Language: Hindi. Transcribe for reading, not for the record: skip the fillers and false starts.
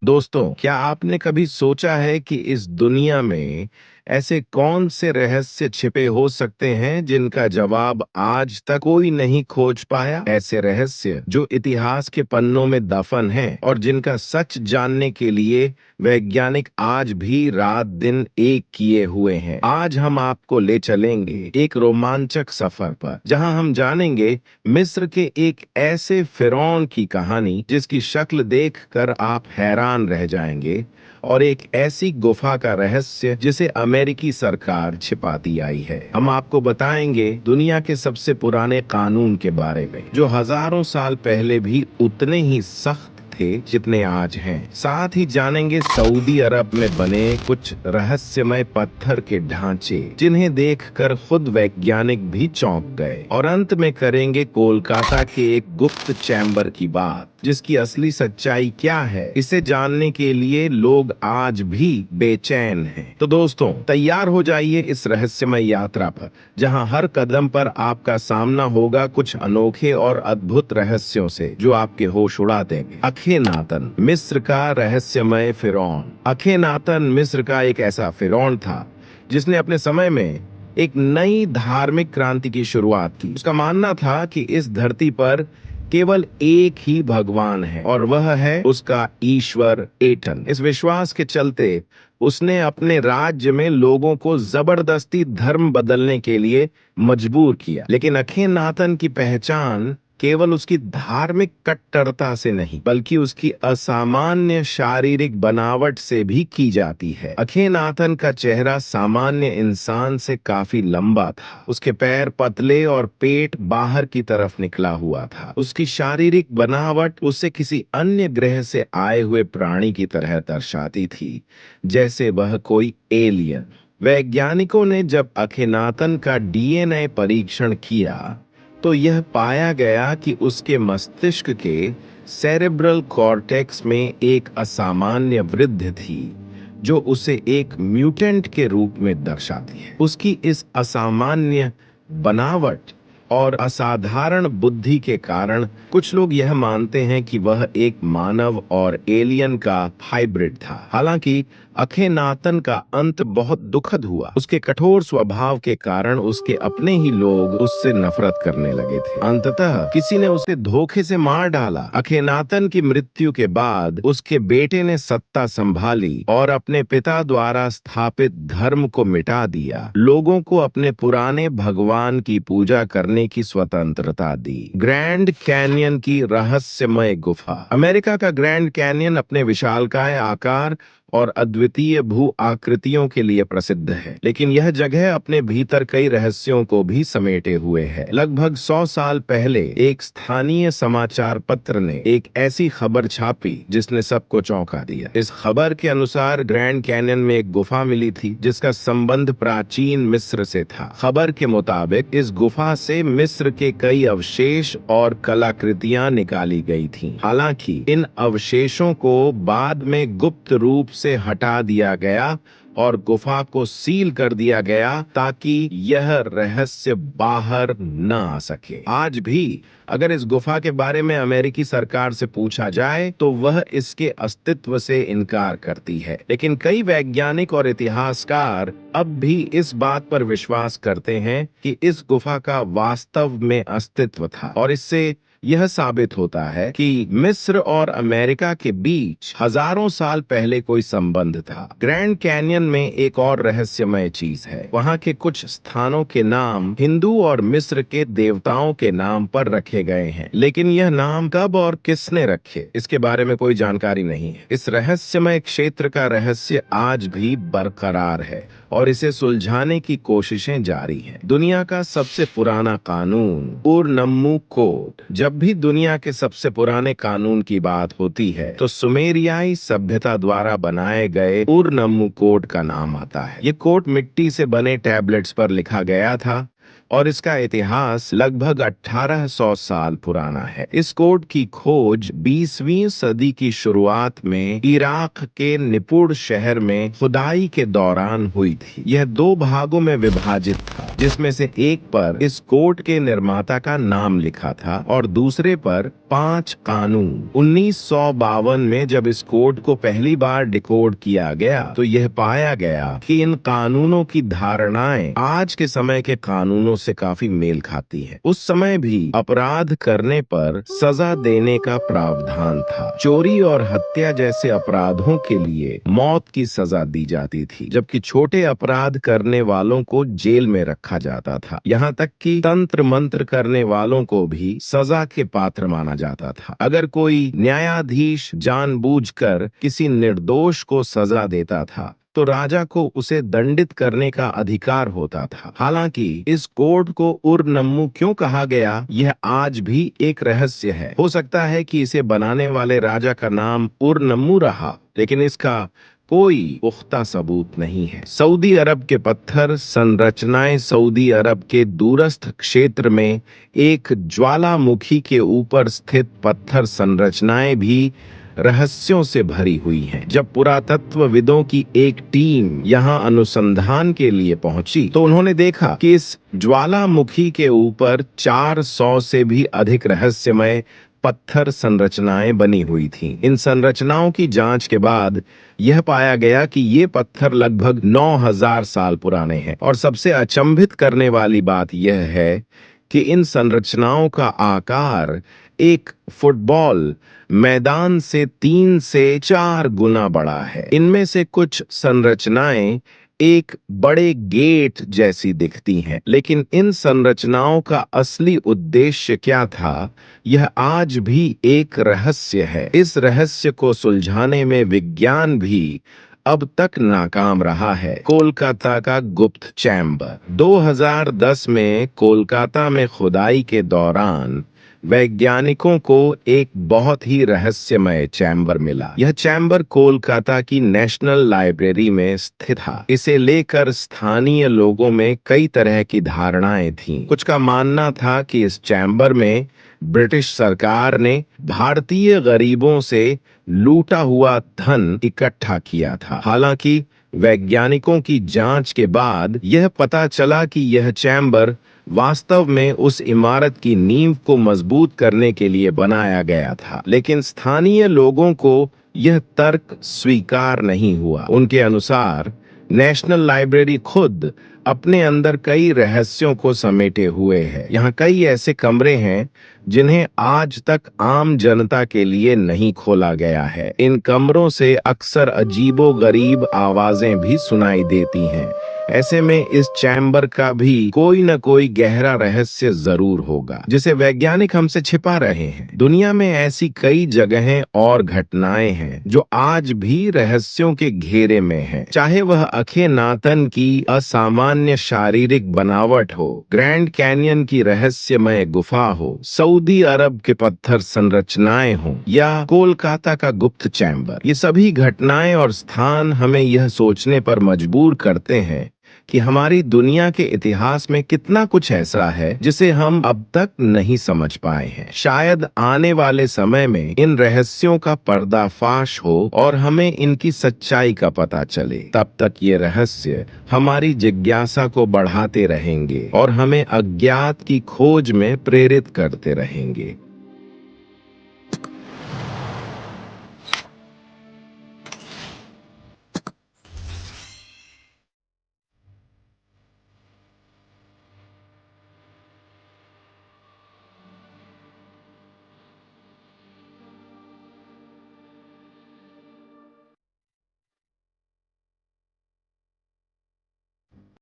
दोस्तों, क्या आपने कभी सोचा है कि इस दुनिया में ऐसे कौन से रहस्य छिपे हो सकते हैं जिनका जवाब आज तक कोई नहीं खोज पाया? ऐसे रहस्य जो इतिहास के पन्नों में दफन हैं और जिनका सच जानने के लिए वैज्ञानिक आज भी रात दिन एक किए हुए हैं। आज हम आपको ले चलेंगे एक रोमांचक सफर पर, जहां हम जानेंगे मिस्र के एक ऐसे फिरौन की कहानी जिसकी शक्ल देखकर आप हैरान रह जाएंगे, और एक ऐसी गुफा का रहस्य जिसे अमेरिकी सरकार छिपाती आई है। हम आपको बताएंगे दुनिया के सबसे पुराने कानून के बारे में, जो हजारों साल पहले भी उतने ही सख्त थे जितने आज हैं। साथ ही जानेंगे सऊदी अरब में बने कुछ रहस्यमय पत्थर के ढांचे जिन्हें देखकर खुद वैज्ञानिक भी चौंक गए। और अंत में करेंगे कोलकाता के एक गुप्त चैम्बर की बात, जिसकी असली सच्चाई क्या है, इसे जानने के लिए लोग आज भी बेचैन हैं। तो दोस्तों, तैयार हो जाइए इस रहस्यमय यात्रा पर, जहां हर कदम पर आपका सामना होगा कुछ अनोखे और अद्भुत रहस्यों से जो आपके होश उड़ा देंगे। अखेनातन, मिस्र का रहस्यमय फिरौन। अखेनातन मिस्र का एक ऐसा फिरौन था जिसने अपने समय में एक नई धार्मिक क्रांति की शुरुआत की। उसका मानना था कि इस धरती पर केवल एक ही भगवान है और वह है उसका ईश्वर एटन। इस विश्वास के चलते उसने अपने राज्य में लोगों को जबरदस्ती धर्म बदलने के लिए मजबूर किया। लेकिन अखेनातन की पहचान केवल उसकी धार्मिक कट्टरता से नहीं, बल्कि उसकी असामान्य शारीरिक बनावट से भी की जाती है। अखेनातन का चेहरा सामान्य इंसान से काफी लंबा था। उसके पैर पतले और पेट बाहर की तरफ निकला हुआ था। उसकी शारीरिक बनावट उसे किसी अन्य ग्रह से आए हुए प्राणी की तरह दर्शाती थी, जैसे वह कोई एलियन। वैज्ञानिकों ने जब अखेनातन का डीएनए परीक्षण किया तो यह पाया गया कि उसके मस्तिष्क के सेरेब्रल कॉर्टेक्स में एक असामान्य वृद्धि थी, जो उसे एक म्यूटेंट के रूप में दर्शाती है। उसकी इस असामान्य बनावट और असाधारण बुद्धि के कारण कुछ लोग यह मानते हैं कि वह एक मानव और एलियन का हाइब्रिड था। हालांकि अखेनातन का अंत बहुत दुखद हुआ। उसके कठोर स्वभाव के कारण उसके अपने ही लोग उससे नफरत करने लगे थे। अंततः किसी ने उसे धोखे से मार डाला। अखेनातन की मृत्यु के बाद उसके बेटे ने सत्ता संभाली और अपने पिता द्वारा स्थापित धर्म को मिटा दिया। लोगों को अपने पुराने भगवान की पूजा करने की स्वतंत्रता दी। ग्रैंड कैनियन की रहस्यमय गुफा। अमेरिका का ग्रैंड कैनियन अपने विशालकाय आकार और अद्वितीय भू आकृतियों के लिए प्रसिद्ध है, लेकिन यह जगह अपने भीतर कई रहस्यों को भी समेटे हुए है। लगभग 100 साल पहले एक स्थानीय समाचार पत्र ने एक ऐसी खबर छापी जिसने सबको चौंका दिया। इस खबर के अनुसार ग्रैंड कैनियन में एक गुफा मिली थी जिसका संबंध प्राचीन मिस्र से था। खबर के मुताबिक इस गुफा से मिस्र के कई अवशेष और कलाकृतियां निकाली गई थीं। हालांकि इन अवशेषों को बाद में गुप्त रूप से हटा दिया गया और गुफा को सील कर दिया गया ताकि यह रहस्य बाहर न आ सके। आज भी अगर इस गुफा के बारे में अमेरिकी सरकार से पूछा जाए तो वह इसके अस्तित्व से इनकार करती है, लेकिन कई वैज्ञानिक और इतिहासकार अब भी इस बात पर विश्वास करते हैं कि इस गुफा का वास्तव में अस्तित्व था, और इससे यह साबित होता है कि मिस्र और अमेरिका के बीच हजारों साल पहले कोई संबंध था। ग्रैंड कैनियन में एक और रहस्यमय चीज है। वहां के कुछ स्थानों के नाम हिंदू और मिस्र के देवताओं के नाम पर रखे गए हैं, लेकिन यह नाम कब और किसने रखे, इसके बारे में कोई जानकारी नहीं है। इस रहस्यमय क्षेत्र का रहस्य आज भी बरकरार है और इसे सुलझाने की कोशिशें जारी हैं। दुनिया का सबसे पुराना कानून, उर-नम्मू कोड। जब भी दुनिया के सबसे पुराने कानून की बात होती है तो सुमेरियाई सभ्यता द्वारा बनाए गए उर-नम्मू कोड का नाम आता है। ये कोड मिट्टी से बने टैबलेट्स पर लिखा गया था और इसका इतिहास लगभग 1800 साल पुराना है। इस कोड की खोज 20वीं सदी की शुरुआत में इराक के निपुण शहर में खुदाई के दौरान हुई थी। यह 2 भागों में विभाजित था, जिसमें से एक पर इस कोड के निर्माता का नाम लिखा था और दूसरे पर 5 कानून। 1952 में जब इस कोड को पहली बार डिकोड किया गया तो यह पाया गया कि इन कानूनों की धारणाएं आज के समय के कानूनों से काफी मेल खाती है। उस समय भी अपराध करने पर सजा देने का प्रावधान था। चोरी और हत्या जैसे अपराधों के लिए मौत की सजा दी जाती थी, जबकि छोटे अपराध करने वालों को जेल में रखा जाता था। यहाँ तक कि तंत्र मंत्र करने वालों को भी सजा के पात्र माना जाता था। अगर कोई न्यायाधीश जानबूझकर किसी निर्दोष को सजा देता था तो राजा को उसे दंडित करने का अधिकार होता था। हालांकि इस कोड को उर-नम्मू क्यों कहा गया, यह आज भी एक रहस्य है। हो सकता है कि इसे बनाने वाले राजा का नाम उर-नम्मू रहा, लेकिन इसका कोई पुख्ता सबूत नहीं है। सऊदी अरब के पत्थर संरचनाएं सऊदी अरब के दूरस्थ क्षेत्र में एक ज्वालामुखी के ऊपर स्थित पत्थर संरचनाएं भी रहस्यों से भरी हुई हैं। जब पुरातत्वविदों की एक टीम यहाँ अनुसंधान के लिए पहुंची तो उन्होंने देखा कि इस ज्वालामुखी के ऊपर 400 से भी अधिक रहस्यमय पत्थर संरचनाएं बनी हुई थीं। इन संरचनाओं की जांच के बाद यह पाया गया कि ये पत्थर लगभग 9000 साल पुराने हैं और सबसे अचंभित करने वाली बात यह है कि इन संरचनाओं का आकार एक फुटबॉल मैदान से 3 से 4 गुना बड़ा है। इनमें से कुछ संरचनाएं एक बड़े गेट जैसी दिखती हैं, लेकिन इन संरचनाओं का असली उद्देश्य क्या था, यह आज भी एक रहस्य है। इस रहस्य को सुलझाने में विज्ञान भी अब तक नाकाम रहा है। कोलकाता का गुप्त चैम्बर। 2010 में कोलकाता में खुदाई के दौरान वैज्ञानिकों को एक बहुत ही रहस्यमय चैम्बर मिला। यह चैम्बर कोलकाता की नेशनल लाइब्रेरी में स्थित था। इसे लेकर स्थानीय लोगों में कई तरह की धारणाएं थीं। कुछ का मानना था कि इस चैम्बर में ब्रिटिश सरकार ने भारतीय गरीबों से लूटा हुआ धन इकट्ठा किया था। हालांकि वैज्ञानिकों की जांच के बाद यह पता चला कि यह चैम्बर वास्तव में उस इमारत की नींव को मजबूत करने के लिए बनाया गया था, लेकिन स्थानीय लोगों को यह तर्क स्वीकार नहीं हुआ। उनके अनुसार नेशनल लाइब्रेरी खुद अपने अंदर कई रहस्यों को समेटे हुए है। यहाँ कई ऐसे कमरे हैं जिन्हें आज तक आम जनता के लिए नहीं खोला गया है। इन कमरों से अक्सर अजीबो-गरीब आवाजें भी सुनाई देती हैं। ऐसे में इस चैम्बर का भी कोई न कोई गहरा रहस्य जरूर होगा, जिसे वैज्ञानिक हमसे छिपा रहे हैं। दुनिया में ऐसी कई जगहें और घटनाएं हैं जो आज भी रहस्यों के घेरे में हैं। चाहे वह अखेनातन की असामान्य शारीरिक बनावट हो, ग्रैंड कैनियन की रहस्यमय गुफा हो, सऊदी अरब के पत्थर संरचनाएं हो या कोलकाता का गुप्त चैम्बर, ये सभी घटनाएं और स्थान हमें यह सोचने पर मजबूर करते हैं कि हमारी दुनिया के इतिहास में कितना कुछ ऐसा है जिसे हम अब तक नहीं समझ पाए हैं। शायद आने वाले समय में इन रहस्यों का पर्दाफाश हो और हमें इनकी सच्चाई का पता चले। तब तक ये रहस्य हमारी जिज्ञासा को बढ़ाते रहेंगे और हमें अज्ञात की खोज में प्रेरित करते रहेंगे।